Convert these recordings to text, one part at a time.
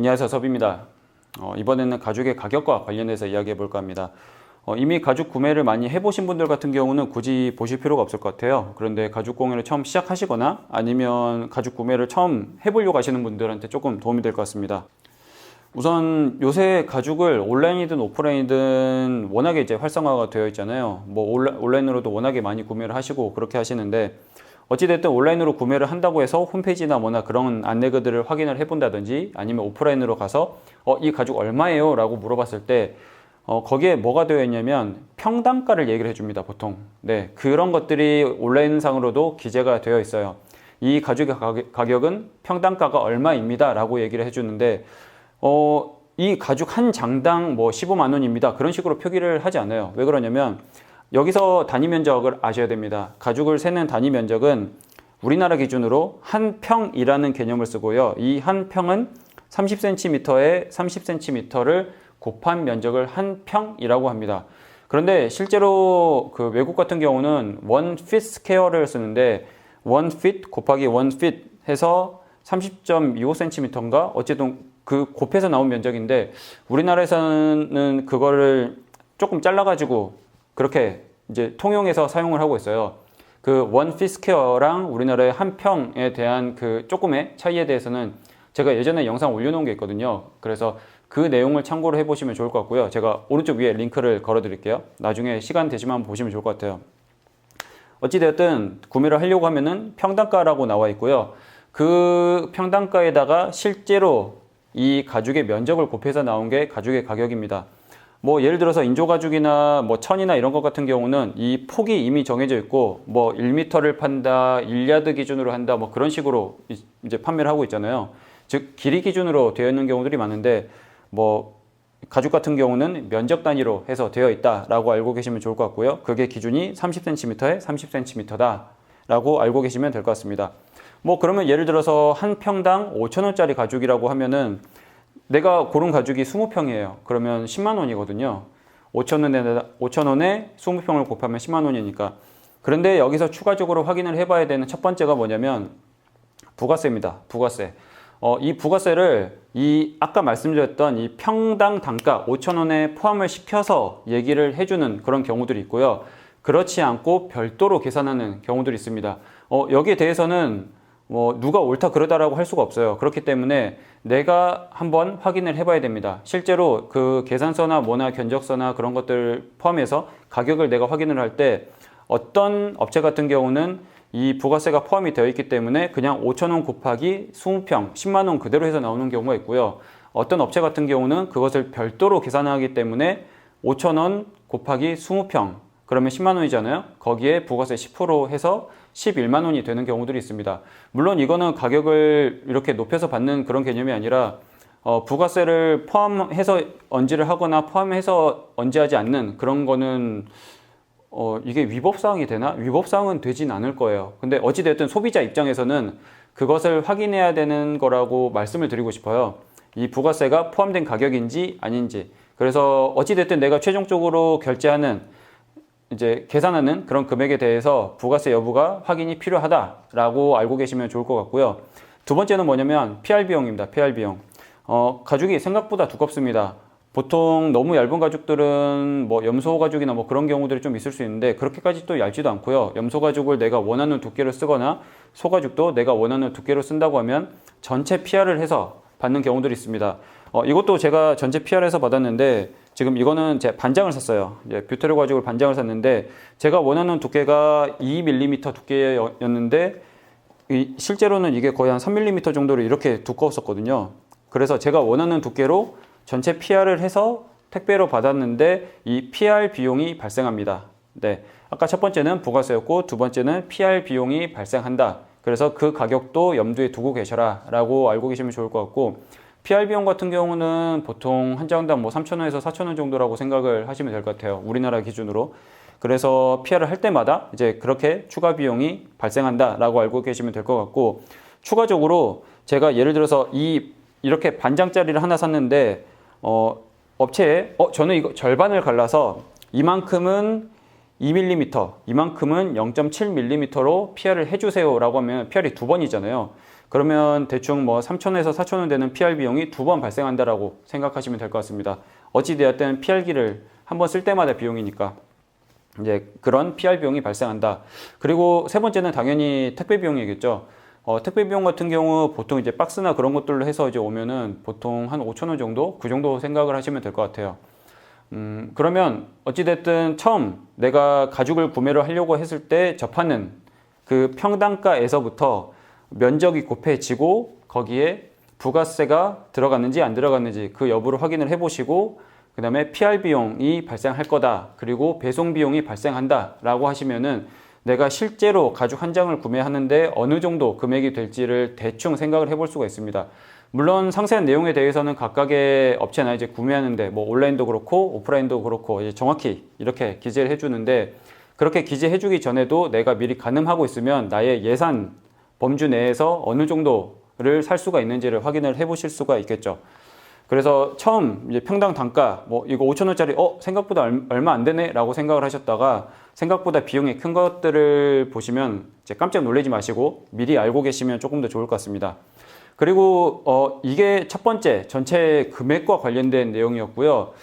안녕하세요, 섭입니다. 이번에는 가죽의 가격과 관련해서 이야기해 볼까 합니다. 이미 가죽 구매를 많이 해보신 분들 같은 경우는 굳이 보실 필요가 없을 것 같아요. 그런데 가죽 공예를 처음 시작하시거나 아니면 가죽 구매를 처음 해보려고 하시는 분들한테 조금 도움이 될 것 같습니다. 우선 요새 가죽을 온라인이든 오프라인이든 워낙에 이제 활성화가 되어 있잖아요. 뭐 온라인으로도 워낙에 많이 구매를 하시고 그렇게 하시는데, 어찌됐든 온라인으로 구매를 한다고 해서 홈페이지나 뭐나 그런 안내글들을 확인을 해본다든지 아니면 오프라인으로 가서 이 가죽 얼마예요? 라고 물어봤을 때 거기에 뭐가 되어 있냐면 평당가를 얘기를 해줍니다, 보통. 네, 그런 것들이 온라인상으로도 기재가 되어 있어요. 이 가죽의 가격은 평당가가 얼마입니다 라고 얘기를 해주는데, 이 가죽 한 장당 뭐 15만 원입니다 그런 식으로 표기를 하지 않아요. 왜 그러냐면 여기서 단위 면적을 아셔야 됩니다. 가죽을 세는 단위 면적은 우리나라 기준으로 한 평이라는 개념을 쓰고요. 이 한 평은 30cm에 30cm를 곱한 면적을 한 평이라고 합니다. 그런데 실제로 그 외국 같은 경우는 원 feet square를 쓰는데 원 feet 곱하기 원 feet 해서 30.25cm인가 어쨌든 그 곱해서 나온 면적인데, 우리나라에서는 그거를 조금 잘라가지고 그렇게 이제 통용해서 사용을 하고 있어요. 그 원 피스퀘어랑 우리나라의 한 평에 대한 그 조금의 차이에 대해서는 제가 예전에 영상 올려놓은 게 있거든요. 그래서 그 내용을 참고로 해보시면 좋을 것 같고요. 제가 오른쪽 위에 링크를 걸어 드릴게요. 나중에 시간 되시면 한번 보시면 좋을 것 같아요. 어찌되었든 구매를 하려고 하면은 평당가라고 나와 있고요. 그 평당가에다가 실제로 이 가죽의 면적을 곱해서 나온 게 가죽의 가격입니다. 뭐 예를 들어서 인조가죽이나 뭐 천이나 이런 것 같은 경우는 이 폭이 이미 정해져 있고 뭐 1m를 판다, 1야드 기준으로 한다, 뭐 그런 식으로 이제 판매를 하고 있잖아요. 즉 길이 기준으로 되어 있는 경우들이 많은데, 뭐 가죽 같은 경우는 면적 단위로 해서 되어 있다라고 알고 계시면 좋을 것 같고요. 그게 기준이 30cm에 30cm다 라고 알고 계시면 될 것 같습니다. 뭐 그러면 예를 들어서 한 평당 5,000원짜리 가죽이라고 하면은 내가 고른 가죽이 20평이에요. 그러면 10만 원이거든요. 5,000원에 20평을 곱하면 10만 원이니까. 그런데 여기서 추가적으로 확인을 해봐야 되는 첫 번째가 뭐냐면 부가세입니다. 부가세. 이 부가세를 아까 말씀드렸던 이 평당 단가 5,000원에 포함을 시켜서 얘기를 해주는 그런 경우들이 있고요. 그렇지 않고 별도로 계산하는 경우들이 있습니다. 여기에 대해서는 뭐 누가 옳다 그러다라고 할 수가 없어요. 그렇기 때문에 내가 한번 확인을 해봐야 됩니다. 실제로 그 계산서나 뭐나 견적서나 그런 것들 포함해서 가격을 내가 확인을 할 때 어떤 업체 같은 경우는 이 부가세가 포함이 되어 있기 때문에 그냥 5,000원 곱하기 20평 10만 원 그대로 해서 나오는 경우가 있고요. 어떤 업체 같은 경우는 그것을 별도로 계산하기 때문에 5,000원 곱하기 20평 그러면 10만 원이잖아요. 거기에 부가세 10% 해서 11만 원이 되는 경우들이 있습니다. 물론 이거는 가격을 이렇게 높여서 받는 그런 개념이 아니라 부가세를 포함해서 언지를 하거나 포함해서 언지하지 않는 그런 거는 이게 위법사항이 되나? 위법사항은 되진 않을 거예요. 근데 어찌됐든 소비자 입장에서는 그것을 확인해야 되는 거라고 말씀을 드리고 싶어요. 이 부가세가 포함된 가격인지 아닌지. 그래서 어찌됐든 내가 최종적으로 결제하는 이제 계산하는 그런 금액에 대해서 부가세 여부가 확인이 필요하다라고 알고 계시면 좋을 것 같고요. 두 번째는 뭐냐면 PR 비용입니다. PR 비용. 가죽이 생각보다 두껍습니다. 보통 너무 얇은 가죽들은 뭐 염소 가죽이나 뭐 그런 경우들이 좀 있을 수 있는데 그렇게까지 또 얇지도 않고요. 염소 가죽을 내가 원하는 두께로 쓰거나 소 가죽도 내가 원하는 두께로 쓴다고 하면 전체 PR을 해서 받는 경우들이 있습니다. 이것도 제가 전체 PR에서 받았는데 지금 이거는 제 반장을 샀어요. 뷰테르 가죽을 반장을 샀는데 제가 원하는 두께가 2mm 두께였는데 실제로는 이게 거의 한 3mm 정도로 이렇게 두꺼웠었거든요. 그래서 제가 원하는 두께로 전체 PR을 해서 택배로 받았는데 이 PR 비용이 발생합니다. 네, 아까 첫 번째는 부가세였고 두 번째는 PR 비용이 발생한다. 그래서 그 가격도 염두에 두고 계셔라 라고 알고 계시면 좋을 것 같고, PR 비용 같은 경우는 보통 한 장당 뭐 3,000원에서 4,000원 정도라고 생각을 하시면 될 것 같아요. 우리나라 기준으로. 그래서 PR을 할 때마다 이제 그렇게 추가 비용이 발생한다라고 알고 계시면 될 것 같고, 추가적으로 제가 예를 들어서 이렇게 반장짜리를 하나 샀는데 업체에 저는 이거 절반을 갈라서 이만큼은 2mm, 이만큼은 0.7mm로 PR을 해주세요 라고 하면 PR이 두 번이잖아요. 그러면 대충 뭐 3,000원에서 4,000원 되는 PR 비용이 2번 발생한다라고 생각하시면 될 것 같습니다. 어찌되었든 PR기를 한번 쓸 때마다 비용이니까 이제 그런 PR 비용이 발생한다. 그리고 세 번째는 당연히 택배 비용이겠죠. 택배 비용 같은 경우 보통 이제 박스나 그런 것들로 해서 이제 오면은 보통 한 5,000원 정도? 그 정도 생각을 하시면 될 것 같아요. 그러면 어찌됐든 처음 내가 가죽을 구매를 하려고 했을 때 접하는 그 평당가에서부터 면적이 곱해지고 거기에 부가세가 들어갔는지 안 들어갔는지 그 여부를 확인을 해보시고 그 다음에 PR 비용이 발생할 거다. 그리고 배송 비용이 발생한다 라고 하시면은 내가 실제로 가죽 한 장을 구매하는데 어느 정도 금액이 될지를 대충 생각을 해볼 수가 있습니다. 물론 상세한 내용에 대해서는 각각의 업체나 이제 구매하는데 뭐 온라인도 그렇고 오프라인도 그렇고 이제 정확히 이렇게 기재를 해주는데 그렇게 기재해주기 전에도 내가 미리 가늠하고 있으면 나의 예산 범주 내에서 어느 정도를 살 수가 있는지를 확인을 해보실 수가 있겠죠. 그래서 처음 이제 평당 단가 뭐 이거 5,000원짜리 생각보다 얼마 안 되네 라고 생각을 하셨다가 생각보다 비용이 큰 것들을 보시면 이제 깜짝 놀라지 마시고 미리 알고 계시면 조금 더 좋을 것 같습니다. 그리고 이게 첫 번째 전체 금액과 관련된 내용이었고요.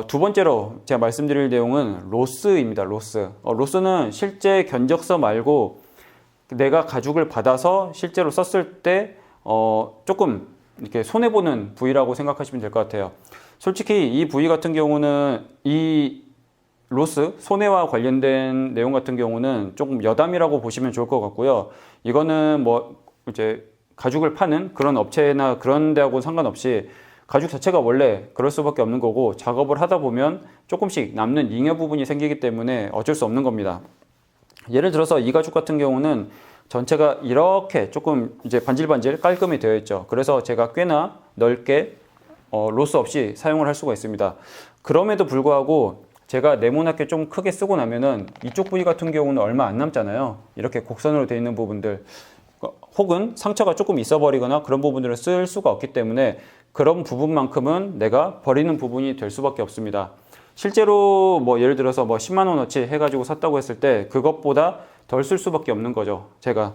두 번째로 제가 말씀드릴 내용은 로스입니다. 로스는 실제 견적서 말고 내가 가죽을 받아서 실제로 썼을 때 조금 이렇게 손해보는 부위라고 생각하시면 될 것 같아요. 솔직히 이 부위 같은 경우는 이 로스, 손해와 관련된 내용 같은 경우는 조금 여담이라고 보시면 좋을 것 같고요. 이거는 뭐 이제 가죽을 파는 그런 업체나 그런 데하고는 상관없이 가죽 자체가 원래 그럴 수밖에 없는 거고 작업을 하다 보면 조금씩 남는 잉여 부분이 생기기 때문에 어쩔 수 없는 겁니다. 예를 들어서 이 가죽 같은 경우는 전체가 이렇게 조금 이제 반질반질 깔끔히 되어 있죠. 그래서 제가 꽤나 넓게 로스 없이 사용을 할 수가 있습니다. 그럼에도 불구하고 제가 네모나게 좀 크게 쓰고 나면은 이쪽 부위 같은 경우는 얼마 안 남잖아요. 이렇게 곡선으로 되어 있는 부분들 혹은 상처가 조금 있어 버리거나 그런 부분들을 쓸 수가 없기 때문에 그런 부분만큼은 내가 버리는 부분이 될 수밖에 없습니다. 실제로 뭐 예를 들어서 뭐 10만 원어치 해가지고 샀다고 했을 때 그것보다 덜 쓸 수밖에 없는 거죠, 제가.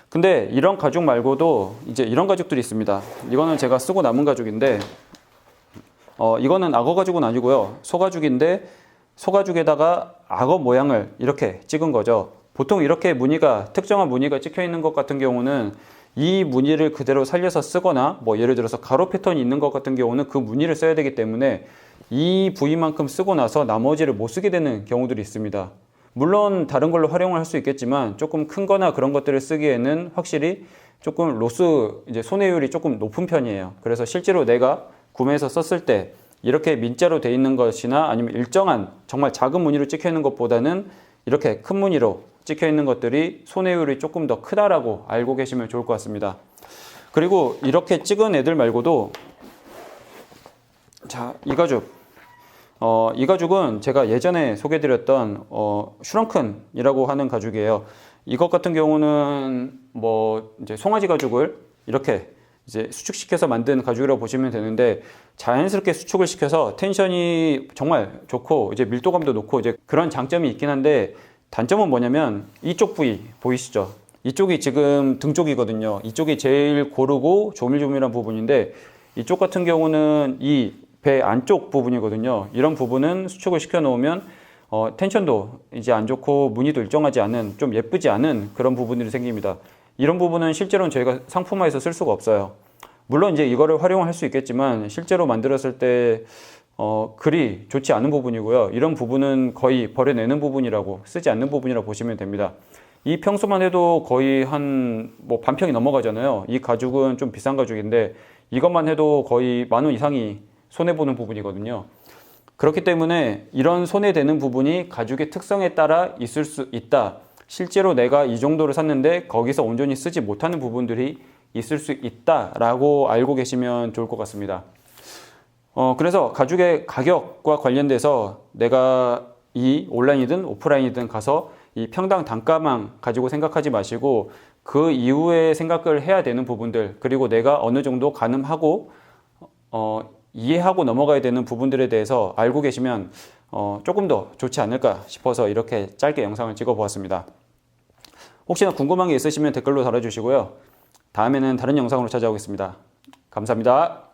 근데 이런 가죽 말고도 이제 이런 가죽들이 있습니다. 이거는 제가 쓰고 남은 가죽인데 이거는 악어 가죽은 아니고요. 소가죽인데 소가죽에다가 악어 모양을 이렇게 찍은 거죠. 보통 이렇게 무늬가 특정한 무늬가 찍혀 있는 것 같은 경우는 이 무늬를 그대로 살려서 쓰거나 뭐 예를 들어서 가로 패턴이 있는 것 같은 경우는 그 무늬를 써야 되기 때문에 이 부위만큼 쓰고 나서 나머지를 못 쓰게 되는 경우들이 있습니다. 물론 다른 걸로 활용을 할 수 있겠지만 조금 큰 거나 그런 것들을 쓰기에는 확실히 조금 로스 이제 손해율이 조금 높은 편이에요. 그래서 실제로 내가 구매해서 썼을 때 이렇게 민자로 돼 있는 것이나 아니면 일정한 정말 작은 무늬로 찍혀 있는 것보다는 이렇게 큰 무늬로 찍혀 있는 것들이 손해율이 조금 더 크다라고 알고 계시면 좋을 것 같습니다. 그리고 이렇게 찍은 애들 말고도 자, 이 가죽. 이 가죽은 제가 예전에 소개드렸던 슈렁큰이라고 하는 가죽이에요. 이것 같은 경우는 뭐 이제 송아지 가죽을 이렇게 이제 수축시켜서 만든 가죽이라고 보시면 되는데 자연스럽게 수축을 시켜서 텐션이 정말 좋고 이제 밀도감도 높고 이제 그런 장점이 있긴 한데 단점은 뭐냐면 이쪽 부위 보이시죠? 이쪽이 지금 등 쪽이거든요. 이쪽이 제일 고르고 조밀조밀한 부분인데 이쪽 같은 경우는 이 배 안쪽 부분이거든요. 이런 부분은 수축을 시켜 놓으면 텐션도 이제 안 좋고 무늬도 일정하지 않은 좀 예쁘지 않은 그런 부분들이 생깁니다. 이런 부분은 실제로는 저희가 상품화해서 쓸 수가 없어요. 물론 이제 이거를 활용할 수 있겠지만 실제로 만들었을 때 그리 좋지 않은 부분이고요. 이런 부분은 거의 버려내는 부분이라고 쓰지 않는 부분이라고 보시면 됩니다. 이 평수만 해도 거의 한 뭐 반평이 넘어가잖아요. 이 가죽은 좀 비싼 가죽인데 이것만 해도 거의 10,000원 이상이 손해보는 부분이거든요. 그렇기 때문에 이런 손해되는 부분이 가죽의 특성에 따라 있을 수 있다. 실제로 내가 이 정도를 샀는데 거기서 온전히 쓰지 못하는 부분들이 있을 수 있다라고 알고 계시면 좋을 것 같습니다. 그래서 가죽의 가격과 관련돼서 내가 이 온라인이든 오프라인이든 가서 이 평당 단가만 가지고 생각하지 마시고 그 이후에 생각을 해야 되는 부분들 그리고 내가 어느 정도 가늠하고 이해하고 넘어가야 되는 부분들에 대해서 알고 계시면 조금 더 좋지 않을까 싶어서 이렇게 짧게 영상을 찍어 보았습니다. 혹시나 궁금한 게 있으시면 댓글로 달아주시고요. 다음에는 다른 영상으로 찾아오겠습니다. 감사합니다.